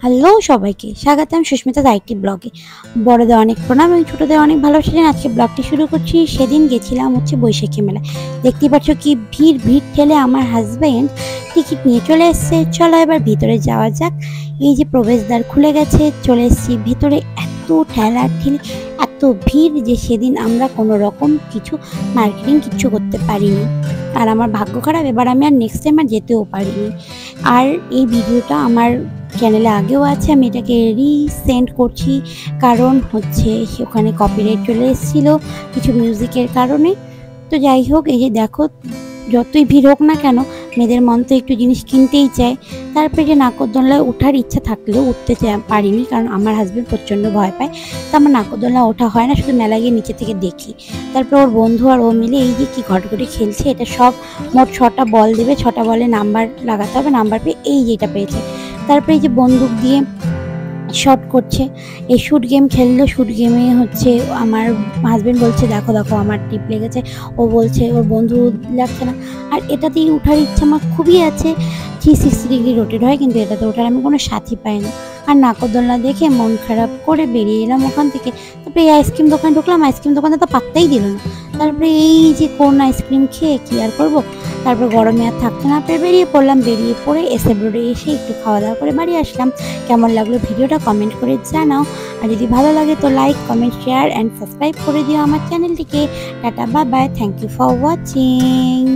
Hello সবাইকে স্বাগতম Susmita IT ব্লগে। বড়দের অনেক প্রণাম এবং ছোটদের অনেক ভালোবাসা জানিয়ে আজকে ব্লগটি শুরু করছি। সেদিন গেছিলাম বৈশাখী মেলায়। দেখতেই পাচ্ছ কি ভিড় ঠেলে আমার হাজব্যান্ড টিকিট নিয়ে চলে এসছে। চলো এবার ভিতরে যাওয়া যাক। এই যে প্রবেশদ্বার খুলে গেছে, চলে এসেছি ভিতরে। এত ঠেলাঠেলি, এত ভিড় যে সেদিন আমরা কোনো রকম কিছু কিচ্ছু করতে পারিনি। আর আমার ভাগ্য খারাপ, এবার আমি আর নেক্সট টাইম আর যেতেও পারিনি। আর এই ভিডিওটা আমার চ্যানেলে আগেও আছে, আমি এটাকে রিসেন্ড করছি কারণ ওখানে কপিরাইট চলে এসেছিলো কিছু মিউজিকের কারণে। তো যাই হোক, এই যে দেখো, যতই ভিড় হোক না কেন মেয়েদের মন তো একটু জিনিস কিনতেই চায়। তারপরে যে নাগরদোলনায় ওঠার ইচ্ছা থাকলেও উঠতে পারিনি, কারণ আমার হাজব্যান্ড প্রচণ্ড ভয় পায়। তো আমার নাগরদোলনা ওঠা হয় না, শুধু মেলা গিয়ে নিচে থেকে দেখি। তারপর ওর বন্ধু আর ও মিলে এই যে কি ঘটঘটি খেলছে, এটা সব মোট 6টা বল দেবে, 6টা বলে নাম্বার লাগাতে হবে, নাম্বার পেয়ে এই যেটা পেয়েছে। তারপরে এই যে বন্দুক দিয়ে শট করছে, এই শ্যুট গেম খেললো। শ্যুট গেমে আমার হাজব্যান্ড বলছে দেখো দেখো আমার টিপ লেগেছে, ও বলছে ওর বন্ধু লাগছে না। আর এটাতেই ওঠার ইচ্ছা আমার খুবই আছে, 360 ডিগ্রি রোটেট হয়, কিন্তু এটাতে ওঠার আমি কোনো সাথী পাই না। আর নাগরদোলনা দেখে মন খারাপ করে বেরিয়ে এলাম ওখান থেকে। তারপরে এই আইসক্রিম দোকানে ঢুকলাম, আইসক্রিম দোকানে তো পাত্তাই দিল না। তারপরে এই যে কোন আইসক্রিম খেয়ে কী আর করবো, তারপর গরমে আর থাকতে না পেরে বেরিয়ে পড়লাম। বেরিয়ে পড়ে এসএফ রোডে এসে একটু খাওয়া দাওয়া করে বাড়ি আসলাম। কেমন লাগলো ভিডিওটা কমেন্ট করে জানাও। আর যদি ভালো লাগে তো like, comment, share and subscribe করে দিও আমার চ্যানেলটিকে। Tata, bye bye, thank you for watching.